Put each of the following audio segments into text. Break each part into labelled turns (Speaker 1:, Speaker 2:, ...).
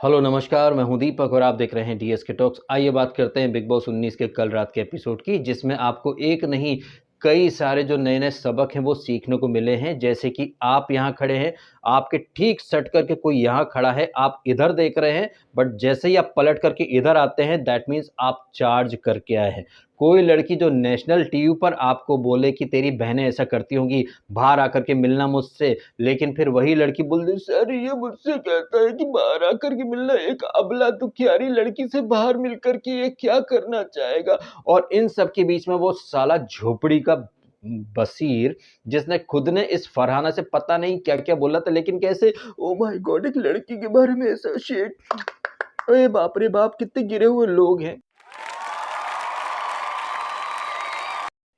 Speaker 1: Hello नमस्कार, मैं हूं दीपक और आप देख रहे हैं डीएसके टॉक्स। आइए बात करते हैं बिग बॉस 19 के कल रात के एपिसोड की, जिसमें आपको एक नहीं कई सारे जो नए-नए सबक हैं वो सीखने को मिले हैं। जैसे कि आप यहाँ खड़े हैं, आपके ठीक सट करके कोई यहाँ खड़ा है, आप इधर देख रहे हैं, बट जैसे ही आप पलट करके इधर आते हैं दैट मीन्स आप चार्ज करके आए हैं। कोई लड़की जो नेशनल टीवी पर आपको बोले कि तेरी बहनें ऐसा करती होंगी, बाहर आकर के मिलना मुझसे, लेकिन फिर वही लड़की बोल दे सर ये मुझसे कहता है कि बाहर आकर के मिलना, एक अबला दुखियारी लड़की से बाहर मिलकर के ये क्या करना चाहेगा। और इन सब के बीच में वो साला झोपड़ी का बशीर, जिसने खुद ने इस फरहाना से पता नहीं क्या क्या बोला था, लेकिन कैसे ओ माय गॉड एक लड़की के बारे में ऐसा शेट, अरे बाप रे बाप कितने गिरे हुए लोग हैं।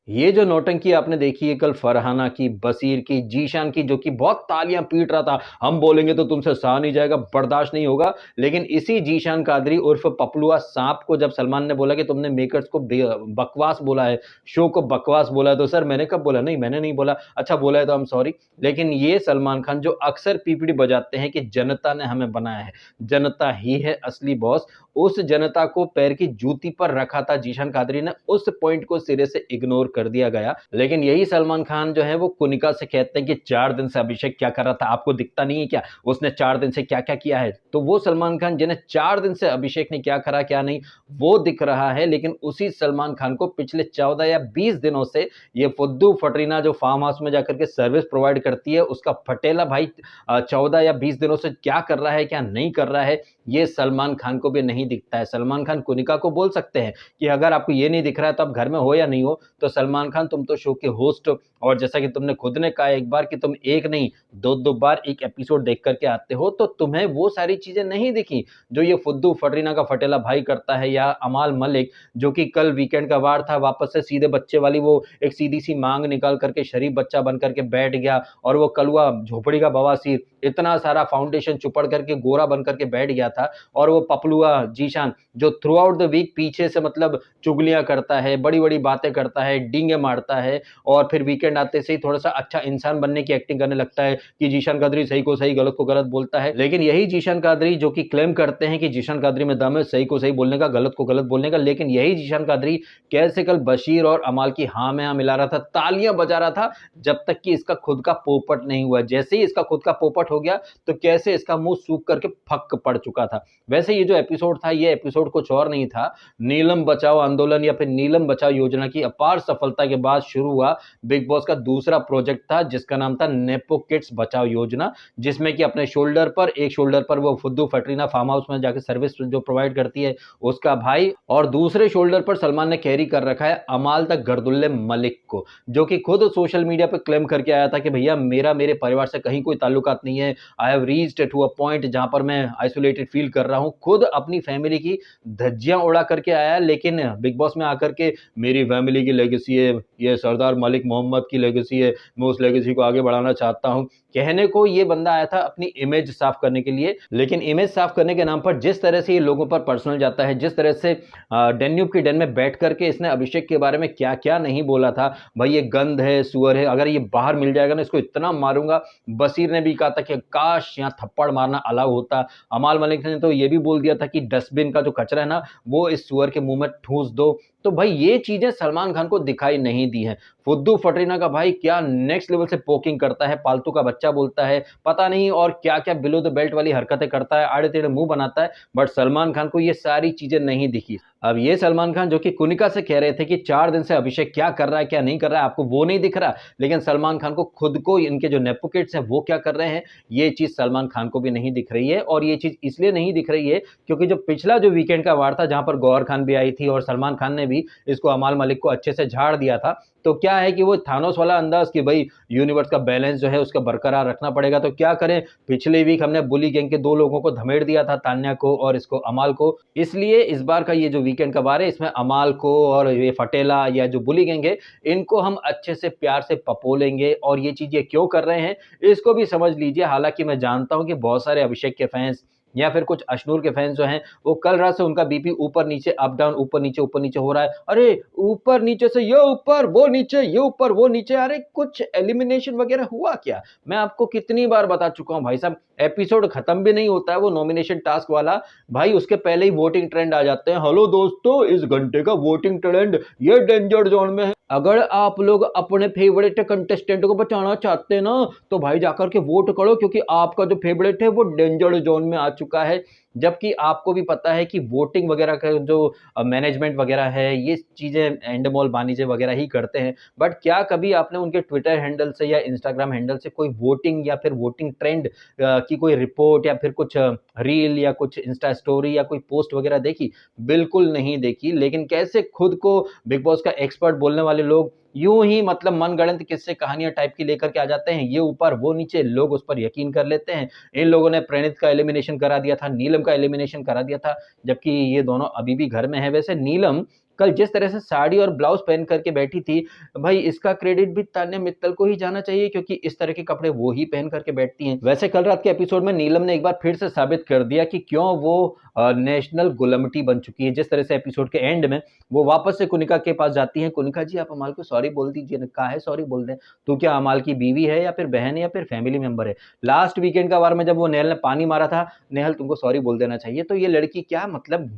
Speaker 1: ये जो नौटंकी आपने देखी है कल फरहाना की, बशीर की, जीशान की, जो कि बहुत तालियां पीट रहा था, हम बोलेंगे तो तुमसे सहा नहीं जाएगा, बर्दाश्त नहीं होगा। लेकिन इसी जीशान कादरी उर्फ पपलुआ सांप को जब सलमान ने बोला कि तुमने मेकर्स को बकवास बोला है, शो को बकवास बोला है, तो सर मैंने कब बोला? नहीं मैंने नहीं बोला। अच्छा बोला है तो हम सॉरी। लेकिन ये सलमान खान जो अक्सर पीपीटी बजाते हैं कि जनता ने हमें बनाया है, जनता ही है असली बॉस, उस जनता को पैर की जूती पर रखा था जीशान कादरी ने, उस पॉइंट को सिरे से इग्नोर कर दिया गया। लेकिन यही सलमान खान जो है वो कुनिका से कहते हैं कि 4 दिन से अभिषेक क्या कर रहा था, आपको दिखता नहीं है क्या? उसने 4 दिन से क्या-क्या किया है? तो वो सलमान खान जिन्हें 4 दिन से अभिषेक ने क्या करा क्या नहीं, वो दिख रहा है। लेकिन उसी सलमान खान को पिछले 14 या 20 दिनों से ये फुद्दू फटरीना जो फार्म हाउस में जाकर के सर्विस प्रोवाइड करती है, उसका फटेला भाई 14 या 20 दिनों से क्या कर रहा है, क्या नहीं कर रहा है, ये सलमान खान को भी नहीं दिखता है। सलमान खान कुनिका को बोल सकते हैं कि अगर आपको ये नहीं दिख रहा है तो आप घर में हो या नहीं हो, तो सलमान खान तुम तो शो के होस्ट हो, और जैसा कि तुमने खुद ने कहा एक बार कि तुम एक नहीं दो बार एक एपिसोड देख करके आते हो, तो तुम्हें वो सारी चीजें नहीं दिखी जो ये फुद्दू फटरीना का फटेला भाई करता है, या अमाल मलिक जो कि कल वीकेंड का वार था, वापस से सीधे बच्चे वाली वो एक सीधी सी मांग निकाल करके शरीफ बच्चा बन करके बैठ गया, और वो कलुआ झोपड़ी का बवासीर इतना सारा फाउंडेशन चुपड़ करके गोरा बन करके बैठ गया था। और वो पपलुआ जीशान जो थ्रू आउट द वीक पीछे से मतलब चुगलियां करता है, बड़ी बड़ी बातें करता है, डींगे मारता है, और फिर वीकेंड आते से ही थोड़ा सा अच्छा इंसान बनने की एक्टिंग करने लगता है कि जीशान कादरी सही को सही गलत को गलत बोलता है। लेकिन यही जीशान कादरी जो कि क्लेम करते हैं कि जीशान कादरी में दम है सही को सही बोलने का, गलत को गलत बोलने का, लेकिन यही जीशान कादरी कैसे कल बशीर और अमाल की हाँ में हाँ मिला रहा था, तालियां बजा रहा था, जब तक कि इसका खुद का पोपट नहीं हुआ। जैसे ही इसका खुद का पोपट हो गया तो कैसे इसका मुंह सूख करके फक पड़ चुका था। वैसे ये जो एपिसोड था, ये एपिसोड कुछ और नहीं था, नीलम बचाओ आंदोलन या फिर नीलम बचाओ योजना की अपार सफलता के बाद शुरू हुआ बिग बॉस का दूसरा प्रोजेक्ट था, जिसका नाम था नेपो किड्स बचाओ योजना, जिसमें कि अपने शोल्डर पर, एक शोल्डर पर वो फुद्दू फटरीना फार्म हाउस में जाकर सर्विस जो प्रोवाइड करती है उसका भाई, और दूसरे शोल्डर पर सलमान ने कैरी कर रखा है अमाल तक गर्दुल्ले मलिक को, जो कि खुद सोशल मीडिया पर क्लेम करके आया था कि भैया मेरे परिवार से कहीं कोई ताल्लुकात नहीं है, I have reached to a point जहां पर मैं आइसोलेटेड फील कर रहा हूं, खुद अपनी फैमिली की धज्जियां उड़ा करके आया। लेकिन बिग बॉस में आकर के मेरी फैमिली की लेगेसी है, ये सरदार मलिक मोहम्मद की लेगेसी है, मैं उस लेगेसी को आगे बढ़ाना चाहता हूं, कहने को ये बंदा आया था अपनी इमेज साफ करने के लिए। लेकिन इमेज साफ करने के नाम पर जिस तरह से ये लोगों पर पर्सनल जाता है, जिस तरह से डेन्यूब की डेन में बैठ करके इसने अभिषेक के बारे में क्या क्या नहीं बोला था, भाई ये गंद है, सुअर है, अगर ये बाहर मिल जाएगा ना इसको इतना मारूंगा। बशीर ने भी कहा था कि काश यहाँ थप्पड़ मारना अलाउ होता। अमाल मलिक ने तो ये भी बोल दिया था कि डस्टबिन का जो कचरा है ना वो इस सुअर के मुंह में ठूस दो। तो भाई ये चीजें सलमान खान को दिखाई नहीं दी हैं। फुद्दू फटरीना का भाई क्या नेक्स्ट लेवल से पोकिंग करता है, पालतू का बच्चा बोलता है, पता नहीं और क्या क्या बिलो द बेल्ट वाली हरकतें करता है, आड़े टेढ़े मुंह बनाता है, बट सलमान खान को ये सारी चीजें नहीं दिखी। अब ये सलमान खान जो कि कुनिका से कह रहे थे कि 4 दिन से अभिषेक क्या कर रहा है क्या नहीं कर रहा है, आपको वो नहीं दिख रहा, लेकिन सलमान खान को खुद को इनके जो नेपो किड्स हैं वो क्या कर रहे हैं, ये चीज सलमान खान को भी नहीं दिख रही है। और ये चीज इसलिए नहीं दिख रही है क्योंकि जो पिछला जो वीकेंड का वार था जहां पर गौहर खान भी आई थी और सलमान खान ने भी इसको अमाल मलिक को अच्छे से झाड़ दिया था, तो क्या है कि वो थानोस वाला अंदाज कि भाई यूनिवर्स का बैलेंस जो है उसका बरकरार रखना पड़ेगा। तो क्या करें, पिछले वीक हमने बुली गैंग के 2 लोगों को धमेड़ दिया था, तान्या को और इसको अमाल को, इसलिए इस बार का ये जो वीकेंड का वार है इसमें अमाल को और ये फटेला या जो बुली गैंग है इनको हम अच्छे से प्यार से पपोलेंगे। और ये चीजें क्यों कर रहे हैं इसको भी समझ लीजिए। हालांकि मैं जानता हूं कि बहुत सारे अभिषेक के फैंस या फिर कुछ अशनूर के फैंस जो हैं वो कल रात से उनका बीपी ऊपर नीचे अप डाउन ऊपर नीचे हो रहा है। अरे ऊपर नीचे से ये ऊपर वो नीचे, ये ऊपर वो नीचे, अरे कुछ एलिमिनेशन वगैरह हुआ क्या? मैं आपको कितनी बार बता चुका हूँ भाई साहब, एपिसोड खत्म भी नहीं होता है वो नॉमिनेशन टास्क वाला, भाई उसके पहले ही वोटिंग ट्रेंड आ जाते हैं। हेलो दोस्तों, इस घंटे का वोटिंग ट्रेंड ये डेंजर जोन में है। अगर आप लोग अपने फेवरेट कंटेस्टेंट को बचाना चाहते हैं ना, तो भाई जाकर के वोट करो, क्योंकि आपका जो फेवरेट है वो डेंजर जोन में आ चुका है। जबकि आपको भी पता है कि वोटिंग वगैरह का जो मैनेजमेंट वगैरह है, ये चीज़ें एंडमोल बानीजे वगैरह ही करते हैं। बट क्या कभी आपने उनके ट्विटर हैंडल से या इंस्टाग्राम हैंडल से कोई वोटिंग या फिर वोटिंग ट्रेंड की कोई रिपोर्ट या फिर कुछ रील या कुछ इंस्टा स्टोरी या कोई पोस्ट वगैरह देखी? बिल्कुल नहीं देखी। लेकिन कैसे खुद को बिग बॉस का एक्सपर्ट बोलने वाले लोग यूं ही मतलब मनगढ़ंत किस्से कहानियां टाइप की लेकर के आ जाते हैं, ये ऊपर वो नीचे, लोग उस पर यकीन कर लेते हैं। इन लोगों ने प्रणीत का एलिमिनेशन करा दिया था, नीलम का एलिमिनेशन करा दिया था, जबकि ये दोनों अभी भी घर में है। वैसे नीलम कल जिस तरह से साड़ी और ब्लाउज पहन करके बैठी थी, भाई इसका क्रेडिट भी तान्या मित्तल को ही जाना चाहिए, क्योंकि इस तरह के कपड़े वो ही पहन करके बैठती हैं। वैसे कल रात के एपिसोड में नीलम ने एक बार फिर से साबित कर दिया कि क्यों वो नेशनल गुलामटी बन चुकी है। जिस तरह से एपिसोड के एंड में वो वापस से कुनिका के पास जाती हैं, कुनिका जी आप अमाल को सॉरी बोल दीजिए, कहा है सॉरी बोल दें। तू क्या अमाल की बीवी है या फिर बहन है या फिर फैमिली मेंबर है? लास्ट वीकेंड का वार में जब वो नेहल ने पानी मारा था, नेहल तुमको सॉरी बोल देना चाहिए। तो ये लड़की क्या मतलब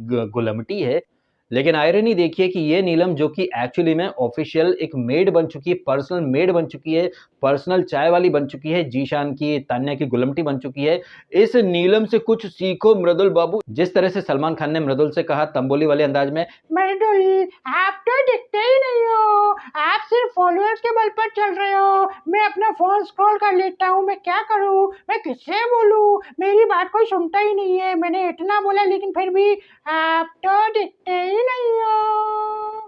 Speaker 1: गुलामटी है। लेकिन आयरनी देखिए कि ये नीलम जो कि एक्चुअली में ऑफिशियल एक मेड बन चुकी है, पर्सनल मेड बन चुकी है, पर्सनल चाय वाली बन चुकी है, जीशान की तान्या की गुलामटी बन चुकी है। इस नीलम से कुछ सीखो मृदुल बाबू। जिस तरह से सलमान खान ने मृदुल से कहा तंबोली वाले अंदाज में,
Speaker 2: मृदुल आप तो दिखते ही नहीं हो, आप सिर्फ फॉलोअर्स के बल पर चल रहे हो। मैं अपना फोन स्क्रॉल कर लेता हूँ, मैं क्या करूँ, मैं किससे बोलूँ, मेरी बात कोई सुनता ही नहीं है। मैंने इतना बोला लेकिन फिर भी आप तो दिखते ही नहीं हो।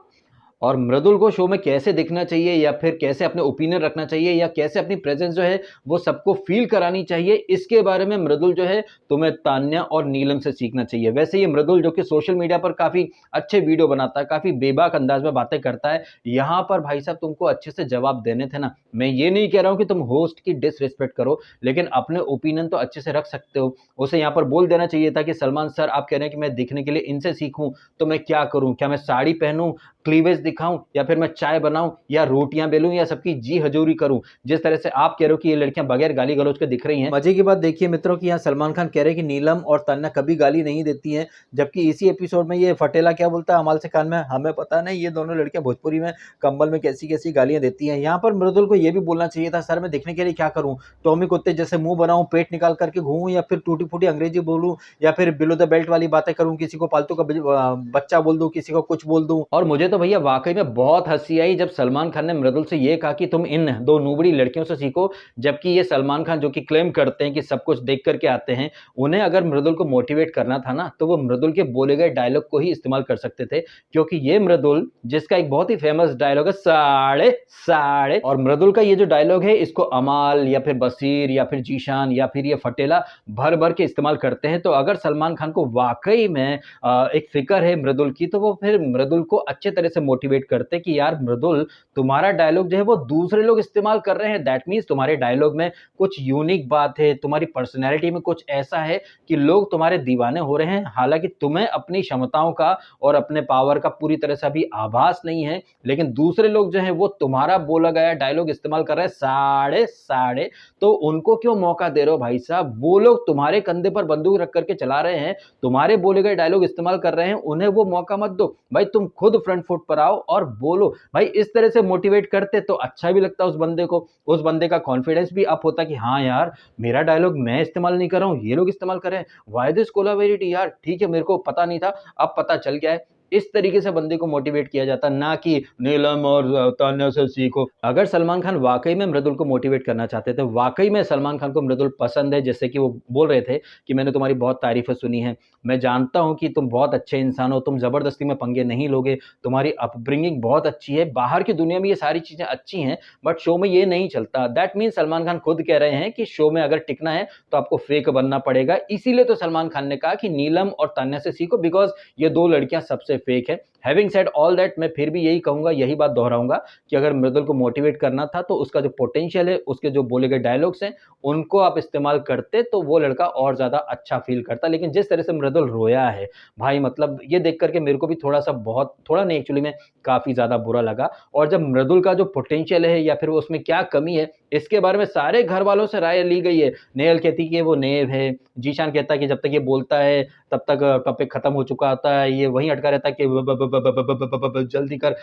Speaker 1: और मृदुल को शो में कैसे दिखना चाहिए या फिर कैसे अपने ओपिनियन रखना चाहिए या कैसे अपनी प्रेजेंस जो है वो सबको फील करानी चाहिए, इसके बारे में मृदुल जो है तुम्हें तान्या और नीलम से सीखना चाहिए। वैसे ये मृदुल जो कि सोशल मीडिया पर काफ़ी अच्छे वीडियो बनाता है, काफ़ी बेबाक अंदाज में बातें करता है, यहाँ पर भाई साहब तुमको अच्छे से जवाब देने थे ना। मैं ये नहीं कह रहा हूँ कि तुम होस्ट की डिसरिस्पेक्ट करो, लेकिन अपने ओपिनियन तो अच्छे से रख सकते हो। उसे यहाँ पर बोल देना चाहिए था कि सलमान सर आप कह रहे हैं कि मैं दिखने के लिए इनसे सीखूं, तो मैं क्या करूं? क्या मैं साड़ी पहनूं, क्लीवेज दिखाऊं, या फिर मैं चाय बनाऊं, या रोटियां बेलूं, या सबकी जी हजूरी करूं? जिस तरह से आप कह रहे हो कि ये लड़कियां बगैर गाली गलौज के दिख रही हैं। मजे की बात देखिए मित्रों कि यहाँ सलमान खान कह रहे हैं कि नीलम और तान्या कभी गाली नहीं देती हैं, जबकि इसी एपिसोड में ये फटेला क्या बोलता है अमाल से कान में, हमें पता नहीं ये दोनों लड़कियां भोजपुरी में कंबल में कैसी कैसी गालियां देती हैं। यहाँ पर मृदुल को ये भी बोलना चाहिए था, सर मैं दिखने के लिए क्या करूं, टॉमी कुत्ते जैसे मुंह बनाऊं, पेट निकाल करके घूमूं, या फिर टूटी फूटी अंग्रेजी बोलूं, या फिर बिलो द बेल्ट वाली बातें करूं, किसी को पालतू का बच्चा बोल दूं, किसी को कुछ बोल दूं। और मुझे तो भैया वाकई में बहुत हंसी आई जब सलमान खान ने मृदुल से ये कहा कि तुम इन दो नूबड़ी लड़कियों से सीखो, जबकि ये सलमान खान जो कि क्लेम करते हैं कि सब कुछ देख करके आते हैं, उन्हें अगर मृदुल को मोटिवेट करना था ना, तो वो मृदुल के बोले गए डायलॉग को ही इस्तेमाल कर सकते थे। क्योंकि ये मृदुल जिसका एक बहुत ही फेमस डायलॉग है साढ़े साढ़े, और मृदुल का ये जो डायलॉग है इसको अमाल या फिर बसीर या फिर जीशान या फिर ये फटेला भर भर के इस्तेमाल करते हैं। तो अगर सलमान खान को वाकई में एक फिक्र है मृदुल की, तो वो फिर मृदुल को अच्छे तरह से मोटिवेट करते कि यार मृदुल तुम्हारा डायलॉग जो है वो दूसरे लोग इस्तेमाल कर रहे हैं, दैट मीन्स तुम्हारे डायलॉग में कुछ यूनिक बात है, तुम्हारी पर्सनैलिटी में कुछ ऐसा है कि लोग तुम्हारे दीवाने हो रहे हैं। हालांकि तुम्हें अपनी क्षमताओं का और अपने पावर का पूरी तरह से अभी आभास नहीं है, लेकिन दूसरे लोग जो है वो तुम्हारा बोला गया डायलॉग इस्तेमाल कर रहे हैं साढ़े साढ़े, तो उनको क्यों मौका दे रहे हो भाई साहब? वो लोग तुम्हारे कंधे पर बंदूक रख करके चला रहे हैं, तुम्हारे बोले गए डायलॉग इस्तेमाल कर रहे हैं, उन्हें वो मौका मत दो भाई, तुम खुद फ्रंट फुट पर आओ और बोलो भाई। इस तरह से मोटिवेट करते तो अच्छा भी लगता उस बंदे को, उस बंदे का कॉन्फिडेंस भी अप होता कि हाँ यार मेरा डायलॉग मैं इस्तेमाल नहीं कर रहा हूँ, ये लोग इस्तेमाल कर रहे हैं, व्हाई दिस कोलावेरिटी यार, ठीक है मेरे को पता नहीं था अब पता चल गया है। इस तरीके से बंदे को मोटिवेट किया जाता, ना कि नीलम और तान्या से सीखो। अगर सलमान खान वाकई में मृदुल को मोटिवेट करना चाहते थे, वाकई में सलमान खान को मृदुल पसंद है, जैसे कि वो बोल रहे थे कि मैंने तुम्हारी बहुत तारीफें सुनी हैं, मैं जानता हूं कि तुम बहुत अच्छे इंसान हो, तुम जबरदस्ती में पंगे नहीं लोगे, तुम्हारी अपब्रिंगिंग बहुत अच्छी है, बाहर की दुनिया में ये सारी चीजें अच्छी हैं, बट शो में ये नहीं चलता। दैट मीन सलमान खान खुद कह रहे हैं कि शो में अगर टिकना है तो आपको फेक बनना पड़ेगा। इसीलिए तो सलमान खान ने कहा कि नीलम और तान्या से सीखो, बिकॉज ये दो लड़कियां सबसे फेक है। हैविंग सेड ऑल दैट, मैं फिर भी यही कहूँगा, यही बात दोहराऊँगा कि अगर मृदुल को मोटिवेट करना था तो उसका जो पोटेंशियल है, उसके जो बोले गए डायलॉग्स हैं, उनको आप इस्तेमाल करते तो वो लड़का और ज़्यादा अच्छा फ़ील करता। लेकिन जिस तरह से मृदुल रोया है, भाई मतलब ये देख कर के मेरे को भी थोड़ा-सा बहुत थोड़ा नहीं एक्चुअली में काफ़ी ज़्यादा बुरा लगा। और जब मृदुल का जो पोटेंशियल है या फिर उसमें क्या कमी है, इसके बारे में सारे घरवालों से राय ली गई है। नेहल कहती है कि वो नेव है, जीशान कहता है कि जब तक ये बोलता है तब तक टॉपिक खत्म हो चुका होता है, ये वहीं अटका रहता है कि ब ब ब ब ब ब ब ब ब ब जल्दी कर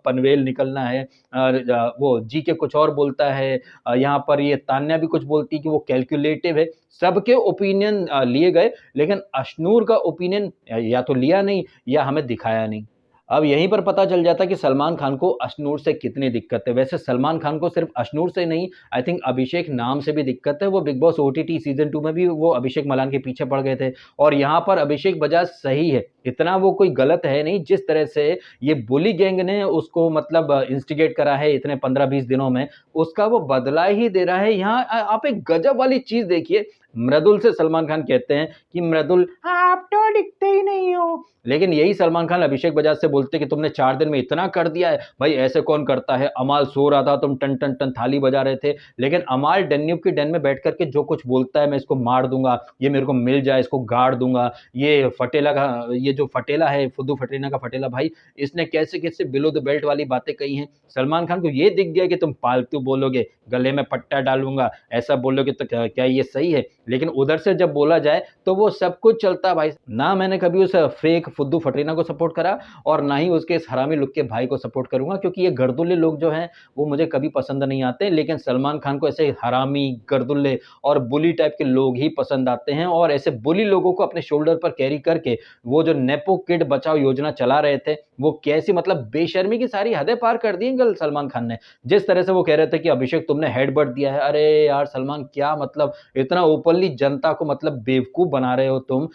Speaker 1: पनवेल निकलना है। और वो जीके कुछ और बोलता है, यहाँ पर ये तान्या भी कुछ बोलती है कि वो कैलकुलेटिव है। सबके ओपिनियन लिए गए, लेकिन अशनूर का ओपिनियन या तो लिया नहीं या हमें दिखाया नहीं। अब यहीं पर पता चल जाता है कि सलमान खान को अशनूर से कितनी दिक्कत है। वैसे सलमान खान को सिर्फ अशनूर से नहीं, आई थिंक अभिषेक नाम से भी दिक्कत है। वो बिग बॉस ओटीटी सीज़न 2 में भी वो अभिषेक मलान के पीछे पड़ गए थे और यहाँ पर अभिषेक बजाज सही है, इतना वो कोई गलत है नहीं। जिस तरह से ये बुली गैंग ने उसको मतलब इंस्टिगेट करा है इतने 15-20 दिनों में, उसका वो बदला ही दे रहा है। यहाँ आप एक गजब वाली चीज़ देखिए, मृदुल से सलमान खान कहते हैं कि मृदुल
Speaker 2: आप तो दिखते ही नहीं हो।
Speaker 1: लेकिन यही सलमान खान अभिषेक बजाज से बोलते कि तुमने 4 दिन में इतना कर दिया है, भाई ऐसे कौन करता है? अमाल सो रहा था, तुम टन टन टन थाली बजा रहे थे। लेकिन अमाल डेन्यूब की डेन में बैठ कर के जो कुछ बोलता है, मैं इसको मार दूंगा, ये मेरे को मिल जाए इसको गाड़ दूंगा, ये फटेला का ये जो फटेला है, फुद्दू फटेना का फटेला, भाई इसने कैसे कैसे बिलो द बेल्ट वाली बातें कही हैं। सलमान खान को ये दिख गया कि तुम पालतू बोलोगे, गले में पट्टा डालूंगा, ऐसा बोलोगे तो क्या ये सही है? लेकिन उधर से जब बोला जाए तो वो सब कुछ चलता भाई। ना मैंने कभी उस फेक फुद्दू फटरीना को सपोर्ट करा और ना ही उसके इस हरामी लुक के भाई को सपोर्ट करूंगा, क्योंकि ये गर्दुल्ले लोग जो हैं वो मुझे कभी पसंद नहीं आते। लेकिन सलमान खान को ऐसे हरामी, गर्दुल्ले और बुली टाइप के लोग ही पसंद आते हैं। और ऐसे बुली लोगों को अपने शोल्डर पर कैरी करके वो जो नेपो किड बचाओ योजना चला रहे थे, वो कैसी मतलब बेशर्मी की सारी हदें पार कर दी कल सलमान खान ने। जिस तरह से वो कह रहे थे कि अभिषेक तुमने हेडबट दिया है, अरे यार सलमान क्या मतलब इतना ओपनली जनता को मतलब बेवकूफ बना रहे हो तुम।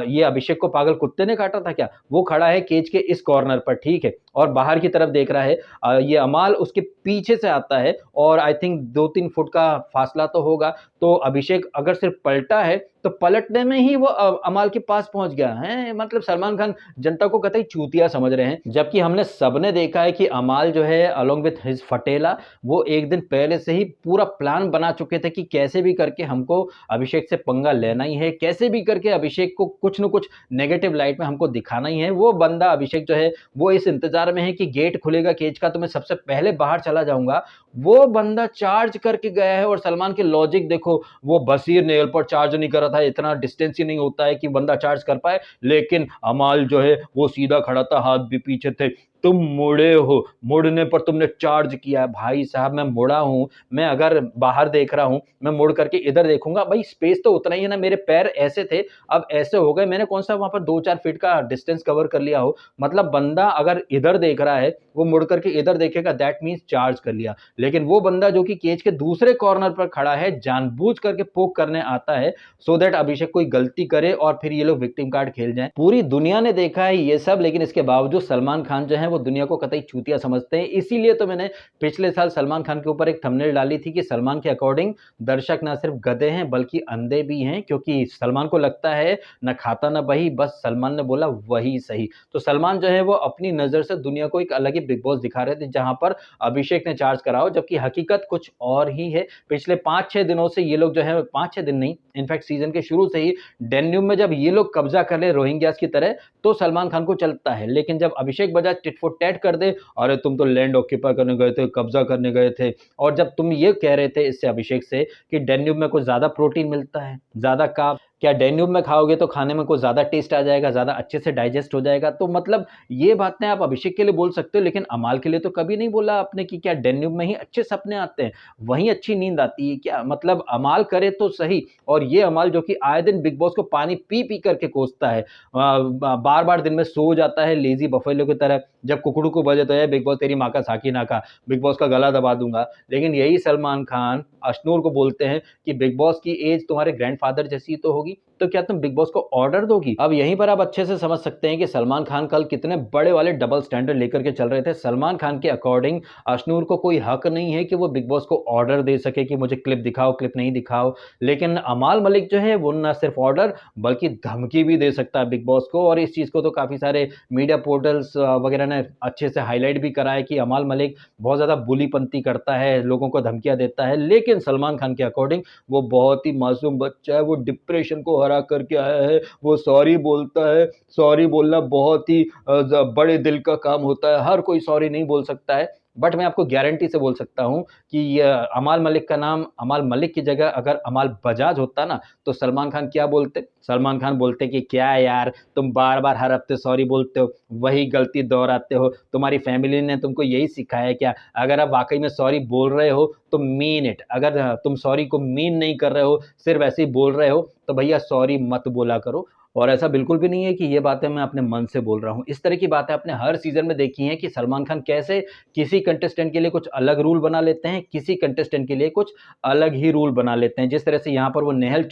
Speaker 1: ये अभिषेक को पागल कुत्ते ने काटा था क्या? वो खड़ा है केज के इस कॉर्नर पर, ठीक है, और बाहर की तरफ देख रहा है। ये अमाल उसके पीछे से आता है और आई थिंक 2-3 फुट का फासला तो होगा। तो अभिषेक अगर सिर्फ पलटा है तो पलटने में ही वो अमाल के पास पहुंच गया है। मतलब सलमान खान जनता को कतई चूतिया समझ रहे हैं, जबकि हमने सबने देखा है कि अमाल जो है अलोंग विथ हिज फटेला, वो एक दिन पहले से ही पूरा प्लान बना चुके थे कि कैसे भी करके हमको अभिषेक से पंगा लेना ही है, कैसे भी करके अभिषेक को कुछ न कुछ नेगेटिव लाइट में हमको दिखाना ही है। वो बंदा अभिषेक जो है वो इस इंतजार में है कि गेट खुलेगा केज का तो मैं सबसे पहले बाहर चला जाऊंगा। वो बंदा चार्ज करके गया है और सलमान के लॉजिक देखो, वो बसीर ने एयरपोर्ट चार्ज नहीं करा था, इतना डिस्टेंस ही नहीं होता है कि बंदा चार्ज कर पाए। लेकिन अमाल जो है वो सीधा खड़ा था, हाथ भी पीछे थे। तुम मुड़े हो, मुड़ने पर तुमने चार्ज किया। भाई साहब मैं मुड़ा हूं, मैं अगर बाहर देख रहा हूं, मैं मुड़ करके इधर देखूंगा, भाई स्पेस तो उतना ही है ना। मेरे पैर ऐसे थे, अब ऐसे हो गए। मैंने कौन सा वहां पर 2-4 फीट का डिस्टेंस कवर कर लिया हो। मतलब बंदा अगर इधर देख रहा है, वो मुड़ करके इधर देखेगा, दैट मीन्स चार्ज कर लिया। लेकिन वो बंदा जो कि केज के दूसरे कॉर्नर पर खड़ा है, जानबूझ करके पोक करने आता है सो दैट अभिषेक कोई गलती करे और फिर ये लोग विक्टिम कार्ड खेल जाएं। पूरी दुनिया ने देखा है ये सब, लेकिन इसके बावजूद सलमान खान जो है वो दुनिया को कतई चूतिया समझते हैं। इसीलिए तो मैंने पिछले साल सलमान खान के ऊपर एक थंबनेल डाली थी कि सलमान के अकॉर्डिंग दर्शक ना सिर्फ गधे हैं बल्कि अंधे भी हैं, क्योंकि सलमान को लगता है न खाता न बही, बस सलमान ने बोला वही सही। तो सलमान जो है वो अपनी नजर से दुनिया को एक अलग ही बिग बॉस दिखा रहे थे, जहां पर अभिषेक ने चार्ज कराओ, जबकि हकीकत कुछ और ही है। पिछले 5-6 दिनों से ये लोग जो है, 5-6 दिन नहीं, इनफैक्ट सीजन के शुरू से ही डेन्यूब में जब ये लोग कब्जा कर ले रोहिंग्यास की तरह, तो सलमान खान को चलता है। लेकिन जब अभिषेक बजाज टिट फॉर टैट कर दे, अरे तुम तो लैंड ऑक्यूपाई करने गए थे, कब्जा करने गए थे, और जब तुम ये कह रहे थे इससे अभिषेक से कि डेन्यूब में कुछ ज्यादा प्रोटीन मिलता है, ज्यादा कार्ब, क्या डेन्यूब में खाओगे तो खाने में कुछ ज़्यादा टेस्ट आ जाएगा, ज़्यादा अच्छे से डाइजेस्ट हो जाएगा। तो मतलब ये बातें आप अभिषेक के लिए बोल सकते हो, लेकिन अमाल के लिए तो कभी नहीं बोला आपने कि क्या डेन्यूब में ही अच्छे सपने आते हैं, वहीं अच्छी नींद आती है क्या? मतलब अमाल करे तो सही। और ये अमाल जो कि आए दिन बिग बॉस को पानी पी पी करके कोसता है, बार बार दिन में सो जाता है लेजी बफेलो की तरह। जब कुकड़ू को बजे तो है बिग बॉस तेरी माँ का साकी ना का, बिग बॉस का गला दबा दूंगा। लेकिन यही सलमान खान अशनूर को बोलते हैं कि बिग बॉस की एज तुम्हारे ग्रैंडफादर जैसी तो होगी, तो क्या तुम बिग बॉस को ऑर्डर दोगी? अब यहीं पर आप अच्छे से समझ सकते हैं कि सलमान खान कल कितने बड़े वाले डबल स्टैंडर्ड लेकर के चल रहे थे। सलमान खान के अकॉर्डिंग अश्नूर को कोई हक नहीं है कि वो बिग बॉस को ऑर्डर दे सके कि मुझे क्लिप दिखाओ, क्लिप नहीं दिखाओ। लेकिन अमाल मलिक जो है वो ना सिर्फ ऑर्डर बल्कि धमकी भी दे सकता है बिग बॉस को, और इस चीज़ को तो काफ़ी सारे मीडिया पोर्टल्स वगैरह ने अच्छे से हाईलाइट भी करा है कि अमाल मलिक बहुत ज़्यादा बुलीपंती करता है, लोगों को धमकियाँ देता है। लेकिन सलमान खान के अकॉर्डिंग वो बहुत ही मासूम बच्चा है, वो डिप्रेशन को हरा करके आया है, वो सॉरी बोलता है। सॉरी बोलना बहुत ही बड़े दिल का काम होता है, हर कोई सॉरी नहीं बोल सकता है। बट मैं आपको गारंटी से बोल सकता हूँ कि ये अमाल मलिक का नाम अमाल मलिक की जगह अगर अमाल बजाज होता ना, तो सलमान खान क्या बोलते? सलमान खान बोलते कि क्या यार, तुम बार-बार हर हफ्ते सॉरी बोलते हो, वही गलती दोहराते हो, तुम्हारी फैमिली ने तुमको यही सिखाया है क्या? अगर आप वाक़ई में सॉरी बोल रहे हो तो मीन इट। अगर तुम सॉरी को मीन नहीं कर रहे हो, सिर्फ़ ऐसे ही बोल रहे हो, तो भैया सॉरी मत बोला करो। और ऐसा बिल्कुल भी नहीं है कि ये बातें मैं अपने मन से बोल रहा हूँ। इस तरह की बातें आपने हर सीज़न में देखी हैं कि सलमान खान कैसे किसी कंटेस्टेंट के लिए कुछ अलग रूल बना लेते हैं, किसी कंटेस्टेंट के लिए कुछ अलग ही रूल बना लेते हैं। जिस तरह से यहाँ पर वो नेहल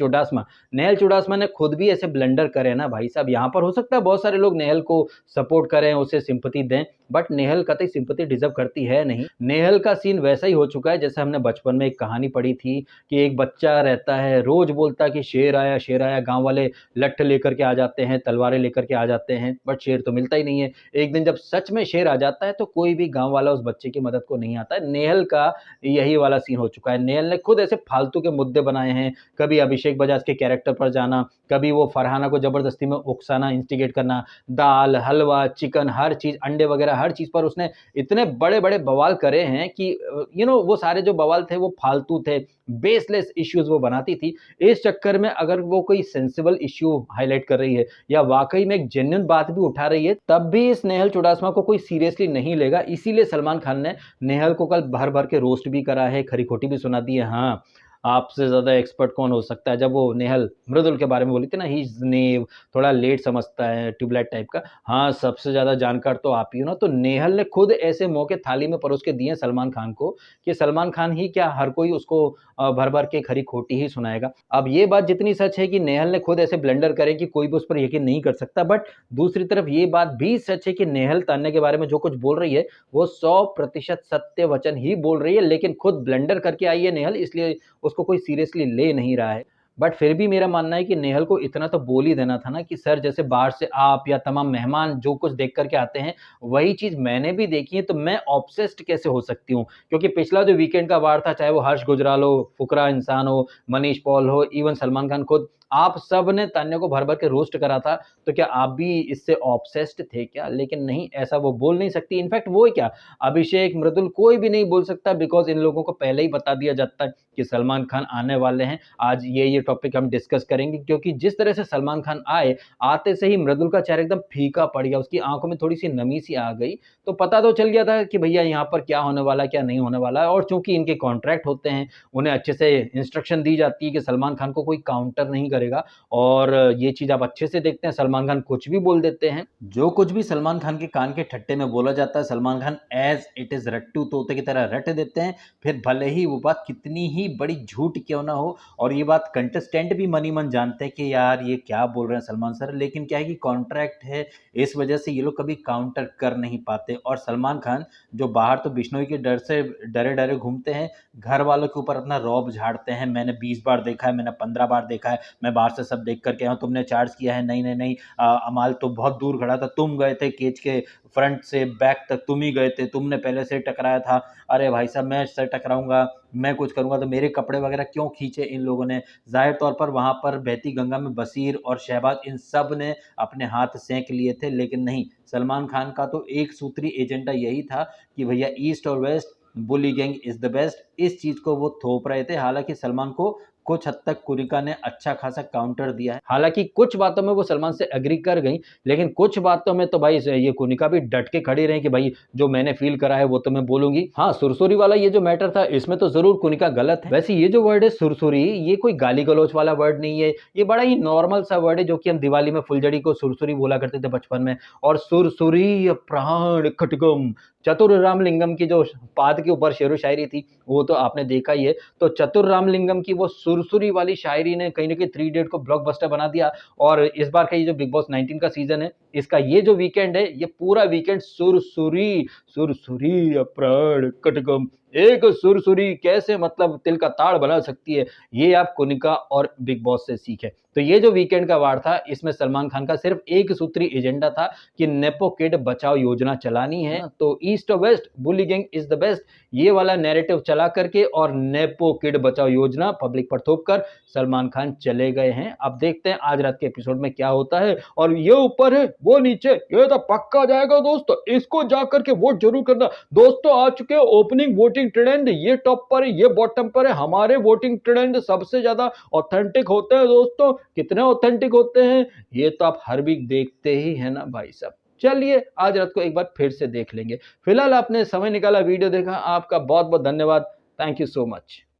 Speaker 1: चुडासमा ने खुद भी ऐसे ब्लंडर करे ना भाई साहब। यहाँ पर हो सकता है बहुत सारे लोग नेहल को सपोर्ट करें, उसे सिंपैथी दें, बट नेहल कतई सिंपैथी डिज़र्व करती है नहीं। नेहल का सीन वैसा ही हो चुका है जैसे हमने बचपन में एक कहानी पढ़ी थी कि एक बच्चा रहता है, रोज़ बोलता है कि शेर आया, गाँव वाले लट्ठ लेकर के आ जाते हैं, तलवारें लेकर के आ जाते हैं, बट शेर तो मिलता ही नहीं है। एक दिन जब सच में शेर आ जाता है तो कोई भी गाँव वाला उस बच्चे की मदद को नहीं आता है। नेहल का यही वाला सीन हो चुका है। नेहल ने खुद ऐसे फालतू के मुद्दे बनाए हैं, कभी अभिषेक बजाज के कैरेक्टर पर जाना, कभी वो फरहाना को ज़बरदस्ती में उकसाना, इंस्टिगेट करना, दाल, हलवा, चिकन, हर चीज़, अंडे वगैरह हर चीज़ पर उसने इतने बड़े-बड़े बवाल करे हैं कि वो सारे जो बवाल थे वो फालतू थे, बेसलेस इश्यूज़ वो बनाती थी। इस चक्कर में अगर वो कोई सेंसिबल इश्यू हाइलाइट कर रही है या वाक़ई में एक जेन्युइन बात भी उठा रही है, तब भी इस नेहल चुडासमा को कोई सीरियसली नहीं लेगा। इसीलिए सलमान खान ने नेहल को कल भर-भर के रोस्ट भी करा है, खरी-खोटी भी सुना दी है। हाँ, आपसे ज़्यादा एक्सपर्ट कौन हो सकता है? जब वो नेहल मृदुल के बारे में बोली थी ना, ही इज़ नेव, थोड़ा लेट समझता है, ट्यूबलाइट टाइप का। हाँ, सबसे ज़्यादा जानकार तो आप ही हो ना। तो नेहल ने खुद ऐसे मौके थाली में परोस के दिए हैं सलमान खान को कि सलमान खान ही क्या, हर कोई उसको भर-भर के खरी-खोटी ही सुनाएगा। अब ये बात जितनी सच है कि नेहल ने खुद ऐसे ब्लंडर करे कि कोई भी उस पर यकीन नहीं कर सकता, बट दूसरी तरफ ये बात भी सच है कि नेहल तान्या के बारे में जो कुछ बोल रही है, वो 100% सत्य वचन ही बोल रही है, लेकिन खुद ब्लंडर करके आई है नेहल, इसलिए उसको कोई सीरियसली ले नहीं रहा है। बट फिर भी मेरा मानना है कि नेहल को इतना तो बोल ही देना था ना कि सर, जैसे बाहर से आप या तमाम मेहमान जो कुछ देख कर के आते हैं, वही चीज़ मैंने भी देखी है, तो मैं ऑब्सेस्ड कैसे हो सकती हूँ? क्योंकि पिछला जो वीकेंड का वार था, चाहे वो हर्ष गुजराल हो, फुकरा इंसान हो, मनीष पॉल हो, इवन सलमान खान खुद, आप सब ने तान्या को भर-भर के रोस्ट करा था, तो क्या आप भी इससे ऑब्सेस्ड थे क्या? लेकिन नहीं, ऐसा वो बोल नहीं सकती। इनफैक्ट वो ही क्या, अभिषेक, मृदुल कोई भी नहीं बोल सकता, बिकॉज़ इन लोगों को पहले ही बता दिया जाता है कि सलमान खान आने वाले हैं। आज ये टॉपिक हम डिस्कस करेंगे, क्योंकि जिस तरह से सलमान खान आए, आते से ही मृदुल का चेहरा एकदम फीका पड़ गया, उसकी आँखों में थोड़ी-सी नमी सी आ गई, तो पता तो चल गया था कि भैया यहाँ पर क्या होने वाला है, क्या नहीं होने वाला है। और चूँकि इनके कॉन्ट्रैक्ट होते हैं, उन्हें अच्छे से इंस्ट्रक्शन दी जाती है कि सलमान खान को कोई काउंटर नहीं करेगा, और ये चीज़ आप अच्छे से देखते हैं, सलमान खान कुछ भी बोल देते हैं। जो कुछ भी सलमान खान के कान के ठट्टे में बोला जाता है, Salman Khan as it is रट्टू तोते की तरह रट देते हैं, फिर भले ही वो बात कितनी ही बड़ी झूठ क्यों ना हो। और ये बात कंटेस्टेंट भी मन ही मन जानते हैं कि यार ये क्या बोल रहे हैं सलमान सर, लेकिन क्या है कि कॉन्ट्रैक्ट है, इस वजह से ये लोग कभी काउंटर कर नहीं पाते। और सलमान खान जो बाहर तो बिश्नोई के डर से डरे-डरे घूमते हैं, घर वालों के ऊपर अपना रौब झाड़ते हैं। मैंने 20 बार देखा है, मैंने 15 बार देखा है, मैं बाहर से सब देख कर के आया हूँ, तुमने चार्ज किया है, नहीं, नहीं, नहीं, अमाल तो बहुत दूर खड़ा था, तुम गए थे केज के फ्रंट से बैक तक, तुम ही गए थे, तुमने पहले से टकराया था। अरे भाई साहब, मैं इससे टकराऊँगा, मैं कुछ करूँगा तो मेरे कपड़े वगैरह क्यों खींचे इन लोगों ने? ज़ाहिर तौर पर वहाँ पर बहती गंगा में बशीर और शहबाज इन सब ने अपने हाथ सेंक लिए थे, लेकिन नहीं, सलमान खान का तो एक सूत्री एजेंडा यही था कि भैया ईस्ट और west, bully gang is the best, इस चीज़ को वो थोप रहे थे। हालाँकि सलमान को कुछ हद तक कुनिका ने अच्छा खासा काउंटर दिया है। हालाँकि कुछ बातों में वो सलमान से एग्री कर गईं, लेकिन कुछ बातों में तो भाई ये कुनिका भी डट के खड़ी रहीं कि भाई जो मैंने फ़ील करा है वो तो मैं बोलूँगी। हाँ, सुरसुरी वाला ये जो मैटर था, इसमें तो ज़रूर कुनिका गलत है। वैसे ये जो वर्ड है सुरसुरी, ये कोई गाली-गलौच वाला वर्ड नहीं है, ये बड़ा ही नॉर्मल सा वर्ड है जो कि हम दिवाली में फुलझड़ी को सुरसुरी बोला करते थे बचपन में। और सुरसुरी प्राण खड्गम, चतुर रामलिंगम की जो पाद के ऊपर शेरो शायरी थी, वो तो आपने देखा ही है। तो चतुर रामलिंगम की वो सुरसुरी वाली शायरी ने कहीं न कहीं थ्री इडियट को ब्लॉकबस्टर बना दिया और इस बार का ये जो बिग बॉस 19 का सीज़न है, इसका ये जो वीकेंड है, ये पूरा वीकेंड सुरसुरी, सुरसुरी अप्राण कटकम, एक सुरसुरी कैसे मतलब तिल का ताड़ बना सकती है, ये आप कुनिका और बिग बॉस से सीखें। तो ये जो वीकेंड का वार था, इसमें सलमान खान का सिर्फ एक सूत्री एजेंडा था कि नेपो किड बचाओ योजना चलानी है, तो ईस्ट और west bully gang is the best, ये वाला नैरेटिव चला करके और नेपो किड बचाओ योजना पब्लिक पर थोप कर सलमान खान चले गए हैं। अब देखते हैं आज रात के एपिसोड में क्या होता है। और ये ऊपर है वो नीचे, ये तो पक्का जाएगा दोस्तों, इसको जा करके वोट जरूर करना दोस्तों। आ चुके हैं ओपनिंग वोटिंग ट्रेंड, ये टॉप पर है, ये बॉटम पर है। हमारे वोटिंग ट्रेंड सबसे ज्यादा ऑथेंटिक होते हैं दोस्तों। कितने ऑथेंटिक होते हैं ये तो आप हर वीक देखते ही है ना भाई साहब। चलिए आज रात को एक बार फिर से देख लेंगे। फिलहाल आपने समय निकाला, वीडियो देखा, आपका बहुत बहुत धन्यवाद। Thank you so much.